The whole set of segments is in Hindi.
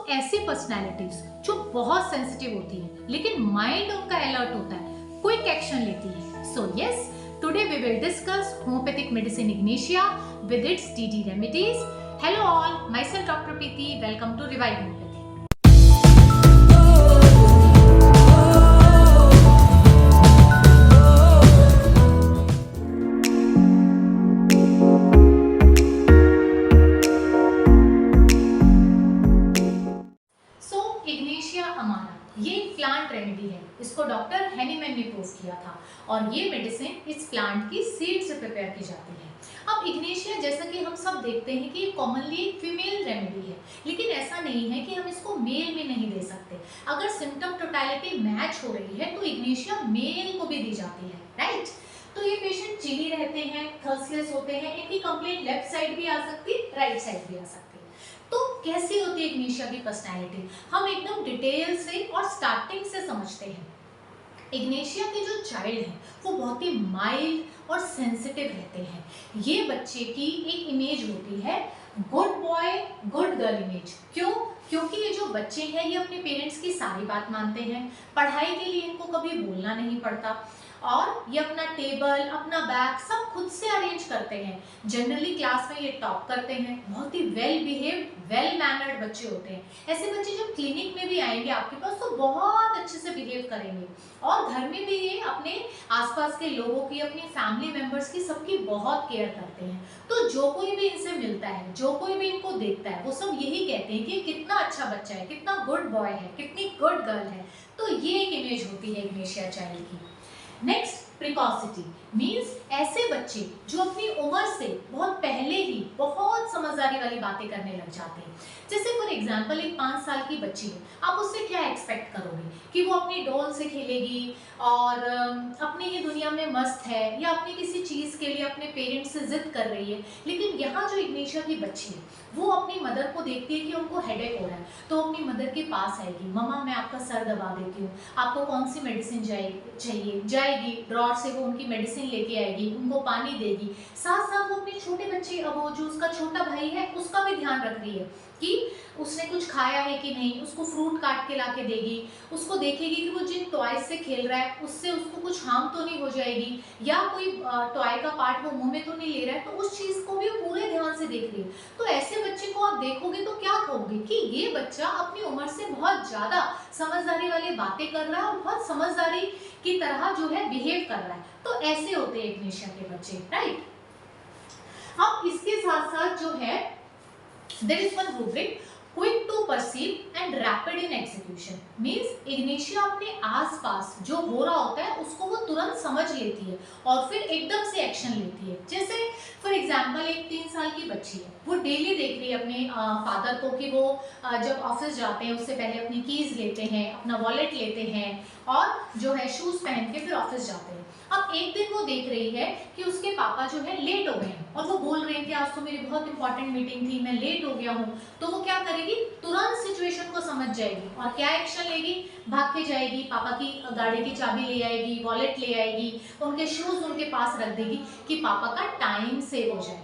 ऐसी पर्सनैलिटीज जो बहुत सेंसिटिव होती है लेकिन माइंड उनका अलर्ट होता है, क्विक एक्शन लेती है। So yes, today we will discuss homeopathic medicine ignatia with its DD remedies. Hello all, my self doctor Preeti, welcome to revive homeopathy. Ignatia amara ये एक प्लांट रेमेडी है। इसको डॉक्टर हैनीमैन ने प्रूव किया था और ये मेडिसिन इस प्लांट की सीड से प्रिपेयर की जाती है। अब इग्नेशिया जैसा कि हम सब देखते हैं कि कॉमनली एक फीमेल रेमेडी है, लेकिन ऐसा नहीं है कि हम इसको मेल में नहीं दे सकते। अगर सिम्टम टोटलिटी मैच हो रही है तो इग्नेशिया मेल को भी दी जाती है, राइट। तो ये पेशेंट चिली रहते हैं, थर्स्टलेस होते हैं, इनकी कंप्लेंट लेफ्ट साइड भी आ सकती है, राइट साइड भी आ सकती है। तो कैसी होती है इग्नेशिया की पर्सनैलिटी, हम एकदम डिटेल से और स्टार्टिंग से समझते हैं। इग्नेशिया के जो चाइल्ड हैं वो बहुत ही माइल्ड और सेंसिटिव रहते हैं। ये बच्चे की एक इमेज होती है good boy good girl image. क्यों? क्योंकि ये जो बच्चे हैं ये अपने पेरेंट्स की सारी बात मानते हैं, पढ़ाई के लिए इनको कभी बोलना नहीं पड़ता और ये अपना टेबल, अपना बैग सब खुद से अरेंज करते हैं। जनरली क्लास में ये टॉप करते हैं, बहुत ही वेल बिहेव्ड, वेल मैनर्ड बच्चे होते हैं। ऐसे बच्चे जब क्लिनिक में भी आएंगे आपके पास तो बहुत अच्छे से बिहेव करेंगे और घर में भी ये अपने आसपास के लोगों की, अपनी फैमिली मेंबर्स की, सबकी बहुत केयर करते हैं। तो जो कोई भी इनसे मिलता है, जो कोई भी इनको देखता है, वो सब यही कहते हैं कि कितना अच्छा बच्चा है, कितना गुड बॉय है, कितनी गुड गर्ल है। तो ये एक इमेज होती है इग्नेशिया चाइल्ड की। नेक्स्ट, प्रिकॉसिटी मीन्स ऐसे बच्चे जो अपनी उम्र से बहुत पहले ही बहुत समझदारी वाली बातें करने लग जाते हैं। जैसे फॉर एग्जांपल एक 5 साल की बच्ची है, आप उससे क्या एक्सपेक्ट करोगे कि वो अपनी डॉल से खेलेगी और अपनी ही दुनिया में मस्त है, या अपनी किसी चीज़ के लिए अपने पेरेंट्स से जिद कर रही है। लेकिन यहाँ जो इग्नेशिया की बच्ची है वो अपनी मदर को देखती है कि उनको हेडेक हो रहा है तो अपनी मदर के पास आएगी, मम्मा मैं आपका सर दबा देती हूँ, आपको कौन सी मेडिसिन चाहिए, जाएगी ड्रॉर से वो उनकी मेडिसिन लेके आएगी, उनको पानी देगी। साथ साथ वो अपने छोटे बच्चे, अब वो जो उसका छोटा भाई है उसका भी ध्यान रख रही है कि उसने कुछ खाया है कि नहीं, उसको फ्रूट काट के ला के देगी, उसको देखेगी कि वो जिन टॉय से खेल रहा है उससे उसको कुछ हार्म तो नहीं हो जाएगी, या कोई टॉय का पार्ट वो मुंह में तो नहीं ले रहा है, तो उस चीज़ को भी पूरे ध्यान से देख रही है। तो ऐसे बच्चे को आप देखोगे तो क्या कहोगे कि ये बच्चा अपनी उम्र से बहुत ज़्यादा समझदारी वाली बातें कर रहा है और बहुत समझदारी की तरह जो है बिहेव कर रहा है। तो ऐसे होते हैं इग्नेशिया के बच्चे, राइट। अब इसके साथ साथ जो है there is one rubric, quick to perceive and rapid in execution means Ignatia अपने आसपास जो हो रहा होता है उसको वो तुरंत समझ लेती है और फिर एकदम से एक्शन लेती है। जैसे फॉर एग्जांपल एक 3 साल की बच्ची है, वो डेली देख रही है अपने फादर को कि वो जब ऑफिस जाते हैं उससे पहले अपनी कीज लेते हैं, अपना वॉलेट लेते हैं और जो है शूज पहन के फिर ऑफिस जाते हैं। अब एक दिन वो देख रही है कि उसके पापा जो है लेट हो गए हैं और वो बोल रहे हैं कि आज तो मेरी बहुत इंपॉर्टेंट मीटिंग थी, मैं लेट हो गया हूँ। तो वो क्या करेगी, तुरंत सिचुएशन को समझ जाएगी और क्या एक्शन लेगी, भाग के जाएगी, पापा की गाड़ी की चाबी ले आएगी, वॉलेट ले आएगी, उनके शूज उनके पास रख देगी कि पापा का टाइम सेव हो जाए,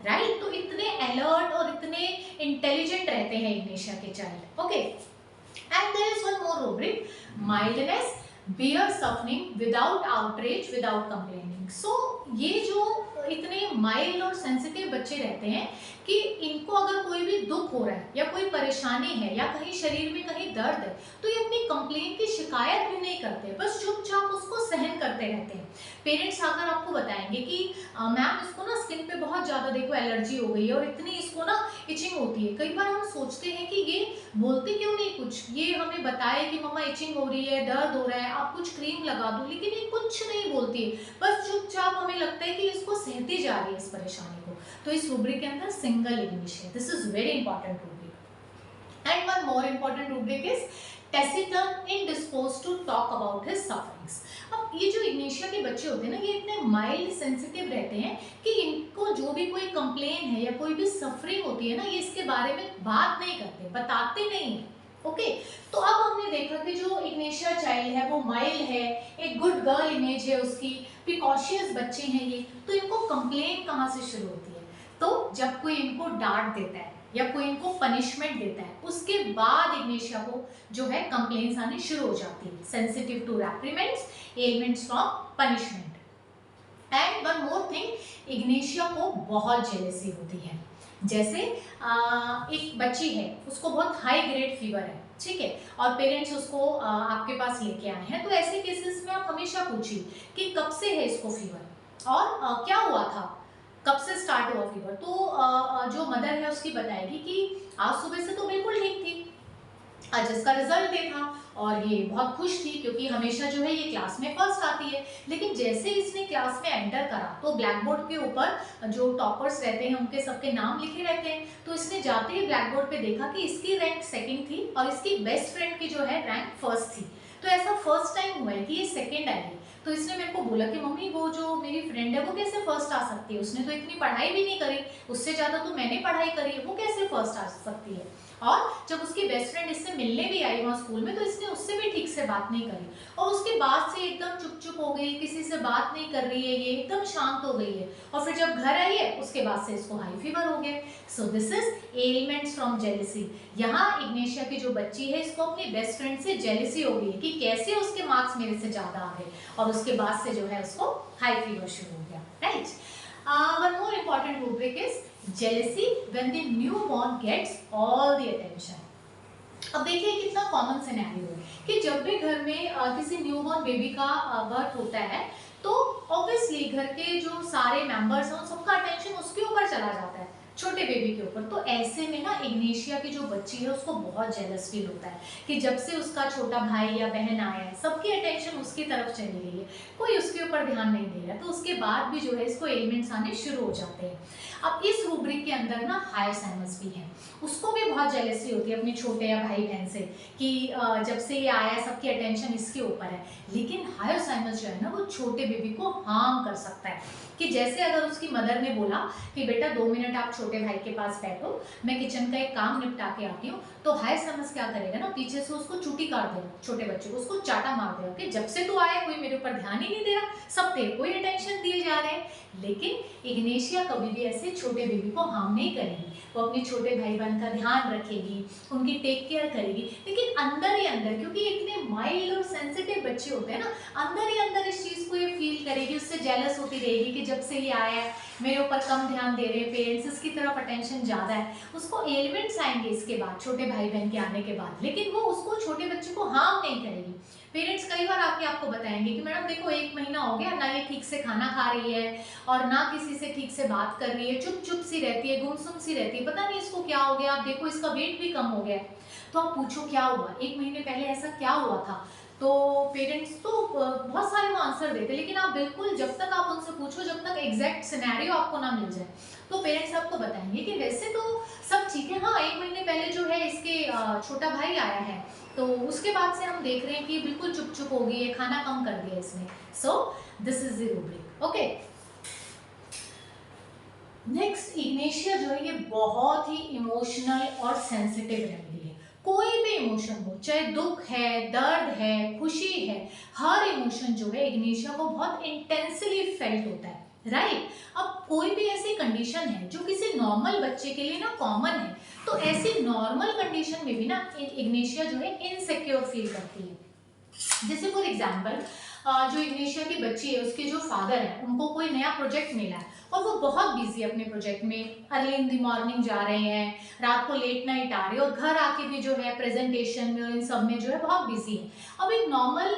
राइट। तो इतने अलर्ट और इतने इंटेलिजेंट रहते हैं इग्नेशिया के child, okay. And there is one more rubric, mildness, bear suffering without outrage, without complaining. So ये जो इतने माइल्ड और सेंसिटिव बच्चे रहते हैं कि इनको अगर कोई भी दुख हो रहा है या कोई परेशानी है या कहीं शरीर में कहीं दर्द है तो ये अपनी कंप्लेन की शिकायत भी नहीं करते, बस चुपचाप उसको सहन करते रहते हैं। पेरेंट्स आकर आपको बताएंगे कि मैम इसको ना स्किन पे बहुत ज़्यादा देखो एलर्जी हो गई है और इतनी इसको ना इचिंग होती है। कई बार हम सोचते हैं कि ये बोलते क्यों नहीं कुछ, ये हमें बताए कि मम्मा इचिंग हो रही है, दर्द हो रहा है, आप कुछ क्रीम लगा दो, लेकिन ये कुछ नहीं बोलती है, बस चुपचाप हमें लगता है कि इसको सहती जा रही है इस परेशानी को। तो इस रूब्रिक के अंदर single Ignatia, this is very important rubric. And one more important rubric is taciturn, indisposed to talk about his sufferings. अब ये जो इग्नेशिया के बच्चे होते हैं ना, ये इतने माइल्ड सेंसिटिव रहते हैं कि इनको जो भी कोई कंप्लेन है या कोई भी सफरिंग होती है ना, ये इसके बारे में बात नहीं करते, बताते नहीं है, ओके। तो अब हमने देखा कि जो इग्नेशिया चाइल्ड है वो माइल्ड है, एक गुड गर्ल इमेज है उसकी, प्रिकॉशियस बच्चे हैं ये। तो इनको कंप्लेन कहाँ से शुरू होती है, तो जब कोई इनको डांट देता है या कोई इनको पनिशमेंट देता है, उसके बाद इग्नेशिया को जो है कंप्लेंट्स आने शुरू हो जाती है, sensitive to reprimands, ailments from punishment. And one more thing, Ignatia को बहुत जेलसी होती है। जैसे एक बच्ची है, उसको बहुत हाई ग्रेड फीवर है, ठीक है, और पेरेंट्स उसको आपके पास लेके आए हैं, तो ऐसे केसेस में आप हमेशा पूछिए कि कब से है इसको फीवर और क्या हुआ था, कब से स्टार्ट हुआ फीवर। तो जो मदर है उसकी बताएगी कि आज सुबह से तो बिल्कुल ठीक थी, आज इसका रिजल्ट डे था और ये बहुत खुश थी क्योंकि हमेशा जो है ये क्लास में फर्स्ट आती है। लेकिन जैसे इसने क्लास में एंटर करा तो ब्लैक बोर्ड के ऊपर जो टॉपर्स रहते हैं उनके सबके नाम लिखे रहते हैं, तो इसने जाते ही ब्लैक बोर्ड पे देखा कि इसकी रैंक सेकंड थी और इसकी बेस्ट फ्रेंड की जो है रैंक फर्स्ट थी। तो ऐसा फर्स्ट टाइम हुआ है कि ये सेकंड आई है। तो इसने मेरे को बोला कि मम्मी वो जो मेरी फ्रेंड है वो कैसे फर्स्ट आ सकती है, उसने तो इतनी पढ़ाई भी नहीं करी, उससे ज़्यादा तो मैंने पढ़ाई करी है, वो कैसे फर्स्ट आ सकती है। और जब उसकी बेस्ट फ्रेंड इससे मिलने भी आई वहाँ स्कूल में, तो इसने उससे भी ठीक से बात नहीं करी और उसके बाद से एकदम चुप चुप हो गई, किसी से बात नहीं कर रही है, ये एकदम शांत हो गई है। और फिर जब घर आई है उसके बाद से इसको हाई फीवर हो गया। So this is elements from jealousy. यहाँ इग्नेशिया की जो बच्ची है इसको अपनी बेस्ट फ्रेंड से जेलेसी हो गई कि कैसे उसके मार्क्स मेरे से ज़्यादा आ गए, और उसके बाद से जो है उसको हाई फीवर शुरू हो गया, right. One more important rubric is jealousy when the newborn gets all the attention. अब देखिए कितना कॉमन सिनेरियो है कि जब भी घर में किसी न्यूबॉर्न बेबी का बर्थ होता है तो ऑब्वियसली घर के जो सारे मेंबर्स हैं उन सबका अटेंशन उसके ऊपर चला जाता है, छोटे बेबी के ऊपर। तो ऐसे में ना इग्नेशिया की जो बच्ची है उसको बहुत जेलस फील होता है कि जब से उसका छोटा भाई या बहन आया है सबकी अटेंशन उसकी तरफ चली गई है, कोई उसके ऊपर ध्यान नहीं दे रहा। तो उसके बाद भी जो है इसको एलिमेंट्स आने शुरू हो जाते हैं। अब इस रूब्रिक के अंदर ना हायोसाइमस भी है, उसको भी बहुत जेलसी होती है अपने छोटे या भाई बहन से कि जब से ये आया है सबकी अटेंशन इसके ऊपर है। लेकिन हायोसाइमस जो है ना वो छोटे बेबी को हार्म कर सकता है कि जैसे अगर उसकी मदर ने बोला कि बेटा 2 मिनट आप छोटे भाई के पास बैठो, मैं किचन का एक काम निपटा के आती हूँ, तो हायोसाइमस क्या करेगा ना, पीछे से उसको चूटी काट देगा, छोटे बच्चे को उसको चाटा मार देगा कि जब से तू आया कोई मेरे ऊपर ध्यान ही नहीं दे रहा, सब तेरे को ही अटेंशन दिए जा रहे हैं। लेकिन इग्नेशिया कभी भी ऐसे छोटे बेबी को हार्म नहीं करेगी, वो अपने छोटे भाई बहन का ध्यान रखेगी, उनकी टेक केयर करेगी। लेकिन अंदर ही अंदर, क्योंकि इतने माइल्ड और सेंसिटिव बच्चे होते हैं ना, अंदर ही अंदर इस चीज़ को ये फील करेगी, उससे जेलस होती रहेगी कि जब से ये आया है मेरे ऊपर कम ध्यान दे रहे हैं पेरेंट्स, इसकी तरफ अटेंशन ज़्यादा है। उसको एलिमेंट्स आएंगे इसके बाद, छोटे भाई बहन के आने के बाद, लेकिन वो उसको छोटे बच्चे को हार्म नहीं करेगी। पेरेंट्स कई बार आके आपको बताएंगे कि मैडम देखो 1 महीना हो गया ना, ये ठीक से खाना खा रही है और ना किसी से ठीक से बात कर रही है, चुप चुप सी रहती है, गुमसुम सी रहती है, पता नहीं इसको क्या हो गया, आप देखो इसका वेट भी कम हो गया। तो आप पूछो क्या हुआ, 1 महीने पहले ऐसा क्या हुआ था, तो पेरेंट्स तो बहुत सारे वो आंसर देते, लेकिन आप बिल्कुल जब तक आप उनसे पूछो, जब तक एग्जैक्ट सिनेरियो आपको ना मिल जाए, तो पेरेंट्स आपको बताएंगे कि वैसे तो सब ठीक है, हाँ 1 महीने पहले जो है इसके छोटा भाई आया है, तो उसके बाद से हम देख रहे हैं कि बिल्कुल चुप चुप हो गई है, खाना कम कर दिया इसने। So this is the rubric, okay. Next, Ignatia जो है ये बहुत ही इमोशनल और सेंसिटिव रेमेडी है। कोई भी इमोशन हो, चाहे दुख है, दर्द है, खुशी है, हर इमोशन जो है इग्नेशिया को बहुत इंटेंसली फेल्ट होता है, राइट। अब कोई भी ऐसी कंडीशन है जो किसी नॉर्मल बच्चे के लिए ना कॉमन है, तो ऐसी नॉर्मल कंडीशन में भी ना इग्नेशिया जो है इनसिक्योर फील करती है। जैसे फॉर एग्जाम्पल जो इग्नेशिया की बच्ची है उसके जो फादर है उनको कोई नया प्रोजेक्ट मिला है और वो बहुत बिजी है अपने प्रोजेक्ट में, अर्ली इन द मॉर्निंग जा रहे हैं, रात को लेट नाइट आ रहे हैं और घर आके भी जो है प्रेजेंटेशन में और इन सब में जो है बहुत बिजी है। अब एक नॉर्मल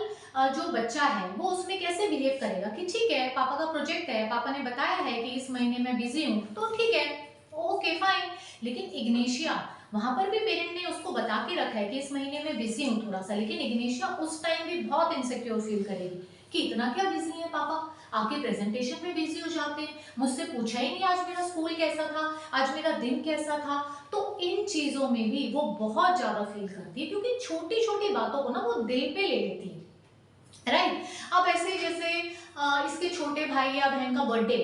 जो बच्चा है वो उसमें कैसे बिहेव करेगा कि ठीक है पापा का प्रोजेक्ट है, पापा ने बताया है कि इस महीने मैं बिजी हूँ तो ठीक है, ओके फाइन। लेकिन इग्नेशिया, वहां पर भी पेरेंट ने उसको बता के रखा है कि इस महीने में बिजी हूँ थोड़ा सा, लेकिन इग्नेशिया उस टाइम भी बहुत इनसिक्योर फील करेगी कि इतना क्या बिजी है पापा, आके प्रेजेंटेशन में बिजी हो जाते हैं, मुझसे पूछा ही नहीं आज मेरा स्कूल कैसा था, आज मेरा दिन कैसा था। तो इन चीजों में भी वो बहुत ज्यादा फील करती है क्योंकि छोटी छोटी बातों को ना वो दिल पे ले लेती है, राइट। अब ऐसे जैसे इसके छोटे भाई या बहन का बर्थडे,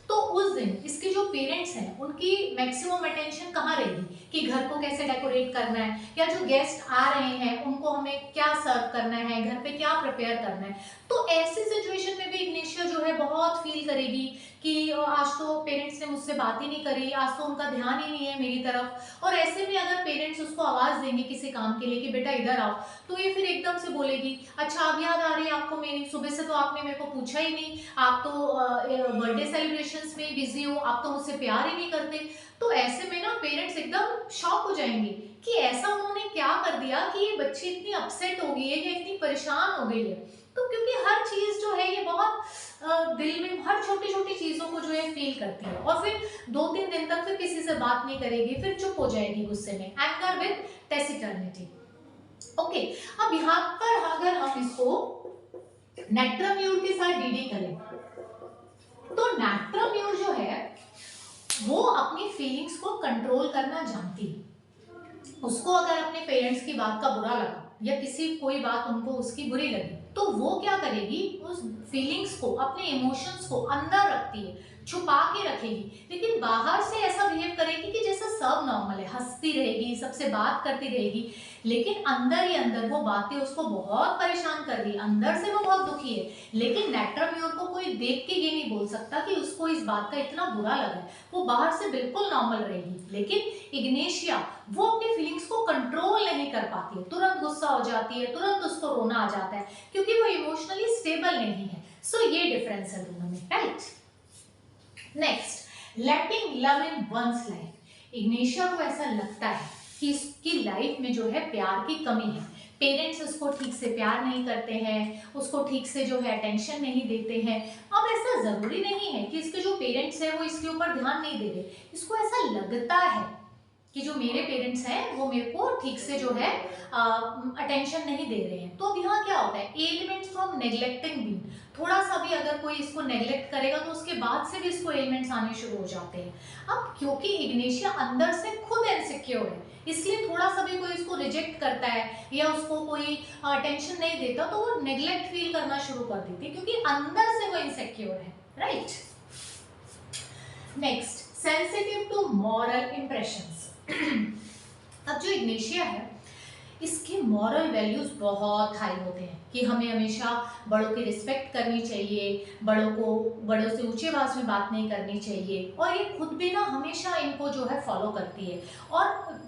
तो उस दिन इसके जो पेरेंट्स हैं उनकी मैक्सिमम अटेंशन कहाँ रहेगी कि घर को कैसे डेकोरेट करना है, या जो गेस्ट आ रहे हैं उनको हमें क्या सर्व करना है, घर पे क्या प्रिपेयर करना है। तो ऐसी सिचुएशन में भी इग्नेशिया जो है बहुत फील करेगी कि आज तो पेरेंट्स ने मुझसे बात ही नहीं करी, आज तो उनका ध्यान ही नहीं है मेरी तरफ। और ऐसे में अगर पेरेंट्स उसको आवाज़ देंगे किसी काम के लिए कि बेटा इधर आओ, तो ये फिर एकदम से बोलेगी अच्छा अब याद आ रही है आपको मेरी, सुबह से तो आपने मेरे को पूछा ही नहीं, आप तो बर्थडे सेलिब्रेशंस में बिजी हो, आप तो मुझसे प्यार ही नहीं करते। तो ऐसे में ना पेरेंट्स एकदम शॉक हो जाएंगे कि ऐसा उन्होंने क्या कर दिया कि ये बच्ची इतनी अपसेट हो गई है या इतनी परेशान हो गई है। तो क्योंकि हर चीज जो है ये बहुत दिल में हर छोटी छोटी चीजों को जो है फील करती है, और फिर 2-3 दिन तक फिर किसी से बात नहीं करेगी, फिर चुप हो जाएगी गुस्से में, एंगर विद टेसिटर्निटी। ओके, अब यहाँ पर अगर हम इसको नेट्रम्यूर के साथ डीडी करें, तो नेट्रम्यूर जो है वो अपनी फीलिंग्स को कंट्रोल करना जानती है। उसको अगर अपने पेरेंट्स की बात का बुरा लगा या किसी कोई बात उनको उसकी बुरी लगी, तो वो क्या करेगी, उस फीलिंग्स को, अपने इमोशंस को अंदर रखती है, छुपा के रखेगी, लेकिन बाहर से ऐसा बिहेव करेगी कि जैसा सब नॉर्मल है, हंसती रहेगी, सबसे बात करती रहेगी, लेकिन अंदर ही अंदर वो बातें उसको बहुत परेशान कर रही है, अंदर से वो बहुत दुखी है। लेकिन नेट्रम्यूर को कोई देख के ये नहीं बोल सकता कि उसको इस बात का इतना बुरा लगा है, वो बाहर से बिल्कुल नॉर्मल रहेगी। लेकिन इग्नेशिया वो अपनी फीलिंग्स को कंट्रोल नहीं कर पाती है, तुरंत गुस्सा हो जाती है, तुरंत उसको रोना आ जाता है, क्योंकि वो इमोशनली स्टेबल नहीं है। सो ये डिफरेंस है दोनों में, right. Next, lacking love in one's life. Ignatia को ऐसा लगता है कि इसकी लाइफ में जो है प्यार की कमी है, पेरेंट्स उसको ठीक से प्यार नहीं करते हैं, उसको ठीक से जो है अटेंशन नहीं देते हैं। अब ऐसा जरूरी नहीं है कि इसके जो पेरेंट्स हैं वो इसके ऊपर ध्यान नहीं दे रहे, इसको ऐसा लगता है कि जो मेरे पेरेंट्स हैं वो मेरे को ठीक से जो है अटेंशन नहीं दे रहे हैं। तो अब यहाँ क्या होता है, एलिमेंट्स फ्रॉम नेग्लेक्टिंग बीइंग, थोड़ा सा भी अगर कोई इसको नेग्लेक्ट करेगा तो उसके बाद से भी इसको एलिमेंट्स आने शुरू हो जाते हैं। अब क्योंकि इग्नेशिया अंदर से खुद इनसिक्योर है, इसलिए थोड़ा सा भी कोई इसको रिजेक्ट करता है या उसको कोई अटेंशन नहीं देता तो वो नेग्लेक्ट फील करना शुरू कर देती है, क्योंकि अंदर से वो इनसिक्योर है, right. Next, sensitive to moral impressions. अब जो इग्नेशिया है इसके मॉरल वैल्यूज बहुत हाई होते हैं कि हमें हमेशा बड़ों की रिस्पेक्ट करनी चाहिए, बड़ों से ऊंचे आवाज में बात नहीं करनी चाहिए, और ये खुद भी ना हमेशा इनको जो है फॉलो करती है और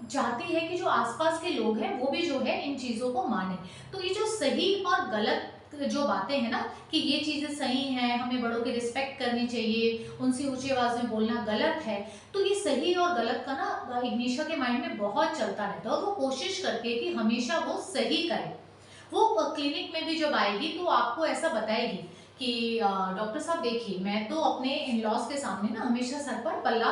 चाहती है कि जो आसपास के लोग हैं वो भी जो है इन चीज़ों को माने। तो ये जो सही और गलत जो बातें हैं ना कि ये चीज़ें सही हैं, हमें बड़ों की रिस्पेक्ट करनी चाहिए, उनसे ऊंची आवाज़ में बोलना गलत है, तो ये सही और गलत का ना इग्नेशिया के माइंड में बहुत चलता रहता है और वो कोशिश करती है कि हमेशा वो सही करे। वो क्लिनिक में भी जब आएगी तो आपको ऐसा बताएगी कि डॉक्टर साहब देखिए, मैं तो अपने इन लॉज के सामने ना हमेशा सर पर पल्ला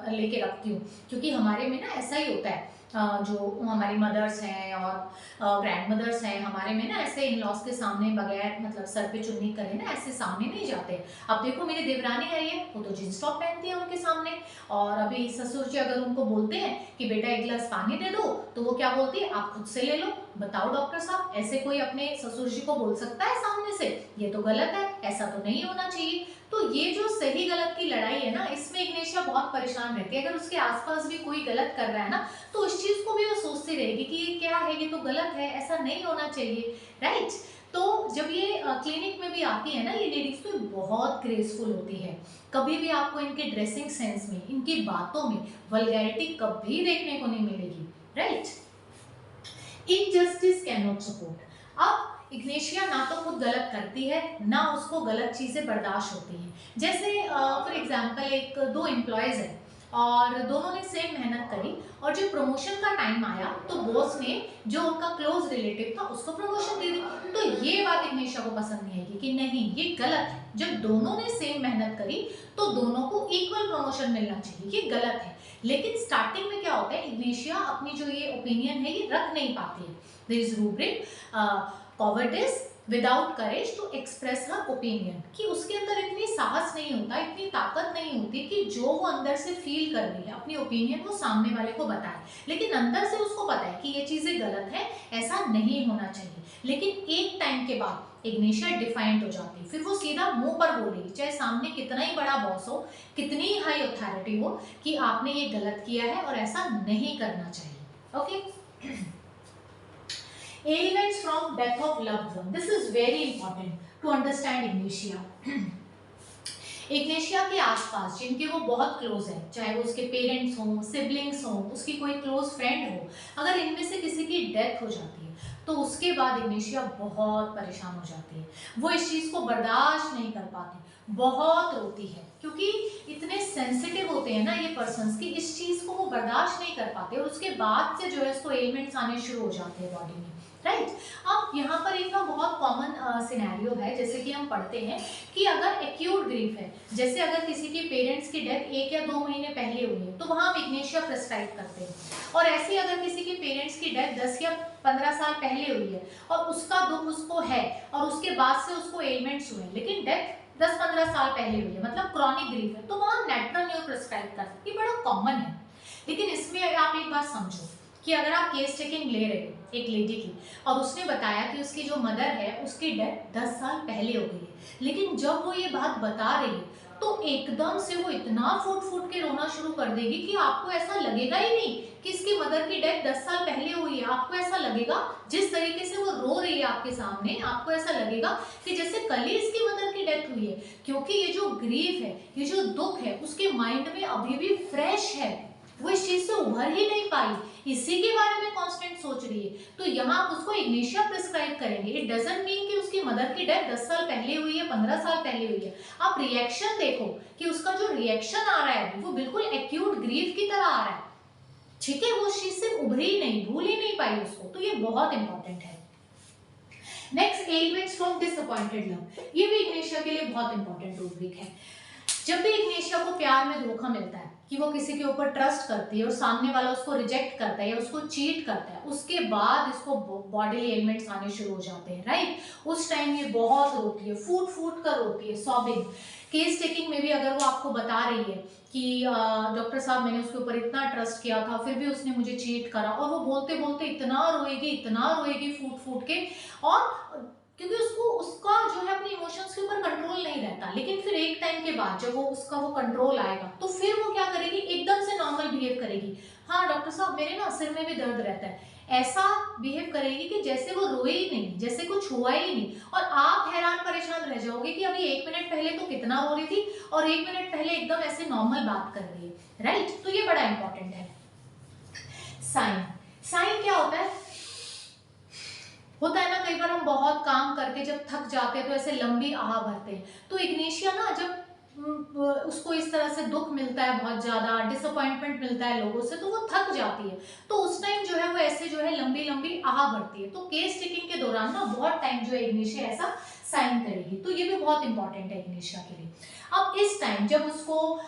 लेके रखती हूँ, क्योंकि हमारे में ना ऐसा ही होता है, जो हमारी मदर्स हैं और ग्रैंड मदर्स हैं, हमारे में ना ऐसे इन लॉज के सामने बगैर मतलब सर पे चुन्नी करे ना ऐसे सामने नहीं जाते। अब देखो मेरी देवरानी आई है, वो तो जींस टॉप पहनती है उनके सामने, और अभी ससुर जी अगर उनको बोलते हैं कि बेटा एक गिलास पानी दे दो, तो वो क्या बोलती है, आप खुद से ले लो। बताओ डॉक्टर साहब, ऐसे कोई अपने ससुर जी को बोल सकता है सामने से? ये तो गलत है, ऐसा तो नहीं होना चाहिए। तो ये जो सही गलत की लड़ाई है ना, इसमें इग्नेशिया बहुत परेशान रहती है। अगर उसके आसपास भी कोई गलत कर रहा है ना, तो उस चीज को भी वो सोचती रहेगी कि ये क्या है, ये तो गलत है, ऐसा नहीं होना चाहिए, राइट। तो जब ये क्लिनिक में भी आती है ना ये लेडीज, तो बहुत ग्रेसफुल होती है। कभी भी आपको इनके ड्रेसिंग सेंस में, इनकी बातों में वल्गैरिटी कभी देखने को नहीं मिलेगी, right. Injustice can not support. अब इग्नेशिया ना तो खुद गलत करती है, ना उसको गलत चीजें बर्दाश्त होती हैं। जैसे फॉर एग्जांपल एक दो एम्प्लॉयज है और दोनों ने सेम मेहनत करी, और जब प्रमोशन का टाइम आया तो बॉस ने जो उनका क्लोज रिलेटिव था उसको प्रमोशन दे दी। तो ये बात इग्नेशिया को पसंद नहीं आएगी कि नहीं ये गलत है, जब दोनों ने सेम मेहनत करी तो दोनों को इक्वल प्रमोशन मिलना चाहिए, ये गलत है। लेकिन स्टार्टिंग में क्या होता है, इग्नेशिया अपनी जो ये ओपिनियन है ये रख नहीं पाती है। There is rubric cowardice without courage to express her opinion, कि उसके अंदर इतनी साहस नहीं होता, इतनी ताकत नहीं होती कि जो वो अंदर से फील कर रही है अपनी ओपिनियन वो सामने वाले को बताए। लेकिन अंदर से उसको पता है कि ये चीजें गलत है, ऐसा नहीं होना चाहिए। लेकिन एक टाइम के बाद इग्नेशिया डिफाइंड हो जाती है, फिर वो सीधा मुंह पर बोलेगी, चाहे सामने कितना ही बड़ा बॉस हो, कितनी ही हाई अथॉरिटी हो, कि आपने ये गलत किया है और ऐसा नहीं करना चाहिए। Okay. Ailments from death of loved one. This is very important to understand Ignatia. Ignatia के आसपास जिनके वो बहुत क्लोज है, चाहे वो उसके पेरेंट्स हों, सिबलिंग्स हों, उसकी कोई क्लोज फ्रेंड हो, अगर इनमें से किसी की डेथ हो जाती है तो उसके बाद इग्नेशिया बहुत परेशान हो जाती है। वो इस चीज़ को बर्दाश्त नहीं कर पाती, बहुत रोती है, क्योंकि इतने सेंसिटिव होते हैं ना ये पर्सन्स की, इस चीज़ को वो बर्दाश्त नहीं कर पाते और उसके बाद से जो है इसको एलिमेंट्स आने शुरू हो जाते हैं बॉडी में, राइट। अब यहाँ पर एक ना बहुत कॉमन सिनेरियो है, जैसे कि हम पढ़ते हैं कि अगर एक्यूट ग्रीफ है, जैसे अगर किसी के पेरेंट्स की डेथ 1 या 2 महीने पहले हुई है तो वहाँ हम इग्नेशिया प्रिस्क्राइब करते हैं, और ऐसे अगर किसी के पेरेंट्स की डेथ 10 या 15 साल पहले हुई है और उसका दुख उसको है और उसके बाद से उसको एलिमेंट्स हुए, लेकिन डेथ 10-15 साल पहले हुई है, मतलब क्रॉनिक ग्रीफ है, तो वहाँ नेट्रल न्यू प्रिस्क्राइब कर सकते, ये बड़ा कॉमन है। लेकिन इसमें आप एक बात समझो कि अगर आप केस टेकिंग ले रहे हो एक लेडी की और उसने बताया कि उसकी जो मदर है उसकी डेथ 10 साल पहले हो गई है, लेकिन जब वो ये बात बता रही है तो एकदम से वो इतना फूट फूट के रोना शुरू कर देगी कि आपको ऐसा लगेगा ही नहीं कि इसकी मदर की डेथ 10 साल पहले हुई है। आपको ऐसा लगेगा, जिस तरीके से वो रो रही है आपके सामने, आपको ऐसा लगेगा कि जैसे कल ही इसकी मदर की डेथ हुई है, क्योंकि ये जो ग्रीफ है, ये जो दुख है, उसके माइंड में अभी भी फ्रेश है, वो इस चीज से उभर ही नहीं पाई, इसी के बारे में कांस्टेंट सोच रही है। तो यहाँ आप उसको इग्नेशिया प्रिस्क्राइब करेंगे। इट डजंट मीन कि उसकी मदर की डेथ 10 साल पहले हुई है, 15 साल पहले हुई है। आप रिएक्शन देखो कि उसका जो रिएक्शन आ रहा है वो बिल्कुल एक्यूट ग्रीफ की तरह आ रहा है, ठीक है, वो उस चीज से उभरी ही नहीं, भूल ही नहीं पाई उसको, तो ये बहुत इंपॉर्टेंट है। Next, elements from disappointed love, ये भी इग्नेशिया के लिए बहुत इंपॉर्टेंट रूब्रिक है। जब भी इग्नेशिया को प्यार में धोखा मिलता है कि वो किसी के ऊपर ट्रस्ट करती है और सामने वाला उसको रिजेक्ट करता है या उसको चीट करता है, उसके बाद इसको बॉडी एलिमेंट्स आने शुरू हो जाते हैं, राइट। उस टाइम ये बहुत रोती है, फूट फूट कर रोती है, सॉबिंग। केस टेकिंग में भी अगर वो आपको बता रही है कि डॉक्टर साहब मैंने उसके ऊपर इतना ट्रस्ट किया था फिर भी उसने मुझे चीट करा, और वो बोलते बोलते इतना रोएगी फूट फूट के, और क्योंकि उसको उसका जो है अपने इमोशंस के ऊपर कंट्रोल नहीं रहता, लेकिन फिर एक टाइम के बाद जब वो उसका वो कंट्रोल आएगा तो फिर वो क्या करेगी, एकदम से नॉर्मल बिहेव करेगी। हाँ डॉक्टर साहब मेरे ना सिर में भी दर्द रहता है, ऐसा बिहेव करेगी कि जैसे वो रोए ही नहीं, जैसे कुछ हुआ ही नहीं, और आप हैरान परेशान रह जाओगे कि अभी 1 मिनट पहले तो कितना रो रही थी और 1 मिनट पहले एकदम ऐसे नॉर्मल बात कर रही है, राइट। तो ये बड़ा इंपॉर्टेंट है। साइन, साइन क्या होता है ना, कई बार हम बहुत काम करके जब थक जाते हैं तो ऐसे लंबी आह भरते हैं, तो इग्नेशिया ना जब उसको इस तरह से दुख मिलता है, बहुत ज्यादा डिसअपॉइंटमेंट मिलता है लोगों से, तो वो थक जाती है, तो उस टाइम जो है वो ऐसे जो है लंबी लंबी आह भरती है। तो केस टेकिंग के दौरान ना बहुत टाइम जो है इग्नेशिया ऐसा साइन करेगी, तो ये भी बहुत इंपॉर्टेंट है इग्नेशिया के लिए। अब इस टाइम जब उसको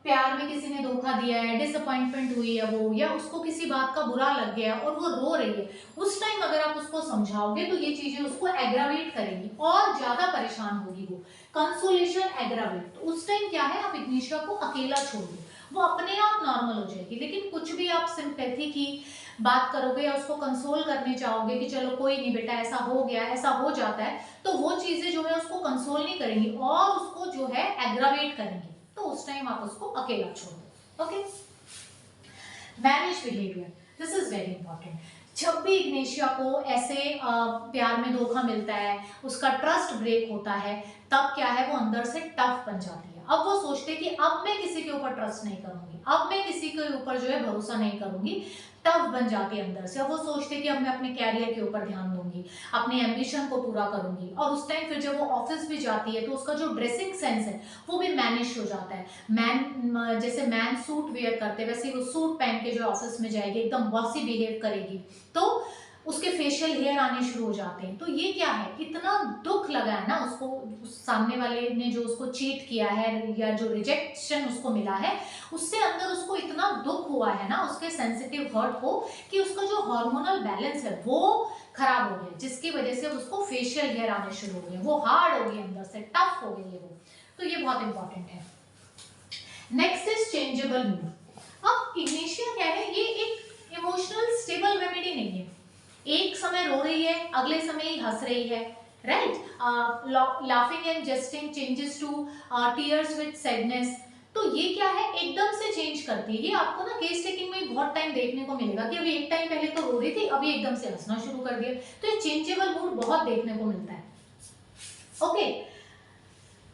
प्यार में किसी ने धोखा दिया है, डिसअपॉइंटमेंट हुई है वो, या उसको किसी बात का बुरा लग गया और वो रो रही है, उस टाइम अगर आप उसको समझाओगे तो ये चीजें उसको एग्रावेट करेंगी और ज्यादा परेशान होगी वो। कंसोलेशन एग्रावेट, तो उस टाइम क्या है, आप इग्नेशिया को अकेला छोड़ दो, वो अपने आप नॉर्मल हो जाएगी। लेकिन कुछ भी आप सिंपैथी की बात करोगे या उसको कंसोल करने चाहोगे कि चलो कोई नहीं बेटा ऐसा हो गया, ऐसा हो जाता है, तो वो चीजें जो है उसको कंसोल नहीं करेंगी और उसको जो है एग्रावेट करेंगी, तो उस टाइम आप उसको अकेला छोड़ दो। Okay, manage behaviour, this is very important. जब भी इग्नेशिया को ऐसे प्यार में धोखा मिलता है, उसका ट्रस्ट ब्रेक होता है, तब क्या है वो अंदर से टफ बन जाती है। अब वो सोचते कि अब मैं किसी के ऊपर ट्रस्ट नहीं करूंगी, अब मैं किसी के ऊपर जो है भरोसा नहीं करूंगी, टफ बन जाती है अंदर से। अब वो सोचते कि अब मैं अपने कैरियर के ऊपर ध्यान दूंगी, अपने एम्बिशन को पूरा करूंगी, और उस टाइम फिर जब वो ऑफिस भी जाती है तो उसका जो ड्रेसिंग सेंस है वो भी मैनेज हो जाता है। मैन जैसे मैन सूट वेयर करते वैसे वो सूट पहन के जो ऑफिस में जाएगी, एकदम बॉसी बिहेव करेगी, तो उसके फेशियल हेयर आने शुरू हो जाते हैं। तो ये क्या है, इतना दुख लगा है ना उसको, उस सामने वाले ने जो उसको चीट किया है या जो रिजेक्शन उसको मिला है, उससे अंदर उसको इतना दुख हुआ है ना उसके सेंसिटिव हर्ट को, कि उसका जो हार्मोनल बैलेंस है वो खराब हो गया, जिसकी वजह से उसको फेशियल हेयर आने शुरू हो गए, वो हार्ड हो गई, अंदर से टफ हो गई है वो। तो ये बहुत इंपॉर्टेंट है। Next is changeable mood. अब इग्नेशिया क्या है, ये एक इमोशनल स्टेबल रेमेडी नहीं है, एक समय रो रही है अगले समय ही हंस रही है, right. Laughing and jesting changes to tears with sadness, तो ये क्या है, एकदम से चेंज करती है। ये आपको ना केस टेकिंग में बहुत टाइम देखने को मिलेगा कि अभी एक टाइम पहले तो रो रही थी, अभी एकदम से हंसना शुरू कर दिया, तो ये चेंजेबल मूड बहुत देखने को मिलता है। Okay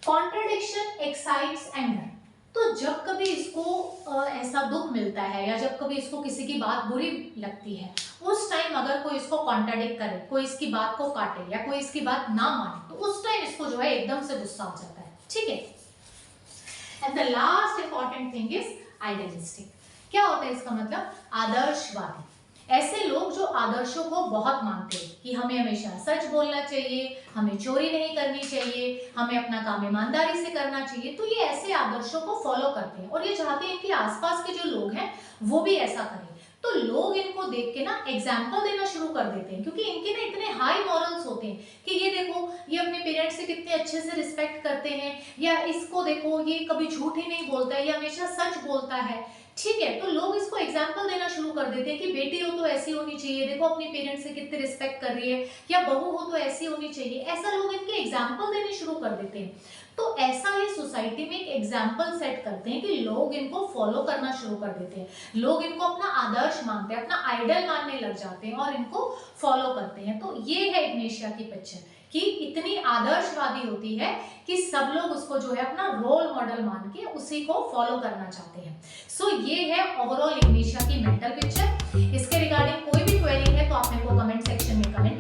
contradiction excites anger. तो जब कभी इसको ऐसा दुख मिलता है या जब कभी इसको किसी की बात बुरी लगती है, उस टाइम अगर कोई इसको कॉन्ट्राडिक्ट करे, कोई इसकी बात को काटे या कोई इसकी बात ना माने, तो उस टाइम इसको जो है एकदम से गुस्सा हो जाता है। ठीक है। And the last important thing is idealistic. क्या होता है इसका मतलब? आदर्शवादी। ऐसे लोग जो आदर्शों को बहुत मानते हैं कि हमें हमेशा सच बोलना चाहिए, हमें चोरी नहीं करनी चाहिए, हमें अपना काम ईमानदारी से करना चाहिए, तो ये ऐसे आदर्शों को फॉलो करते हैं और ये चाहते हैं कि आसपास के जो लोग हैं वो भी ऐसा करें। तो लोग इनको देख के ना एग्जाम्पल देना शुरू कर देते हैं, क्योंकि इनके ना इतने हाई मॉरल्स होते हैं कि ये देखो ये अपने पेरेंट्स से कितने अच्छे से रिस्पेक्ट करते हैं, या इसको देखो ये कभी झूठ ही नहीं बोलता है, ये हमेशा सच बोलता है। ठीक है। तो लोग इसको एग्जाम्पल देना शुरू कर देते हैं कि बेटी हो तो ऐसी होनी चाहिए, देखो अपने पेरेंट्स से कितने रिस्पेक्ट कर रही है, या बहू हो तो ऐसी होनी चाहिए, ऐसा लोग इनके एग्जाम्पल देने शुरू कर देते हैं। तो ऐसा ये सोसाइटी में एक एग्जाम्पल सेट करते हैं कि लोग इनको फॉलो करना शुरू कर देते हैं, लोग इनको अपना आदर्श मानते हैं, अपना आइडल मानने लग जाते हैं और इनको फॉलो करते हैं। तो ये है इग्नेशिया की पिक्चर कि इतनी आदर्शवादी होती है कि सब लोग उसको जो है अपना रोल मॉडल मान के उसी को फॉलो करना चाहते हैं। सो ये है ओवरऑल इग्नेशिया की मेंटल पिक्चर। इसके रिगार्डिंग कोई भी क्वेरी है तो आप मेरे को कमेंट सेक्शन में कमेंट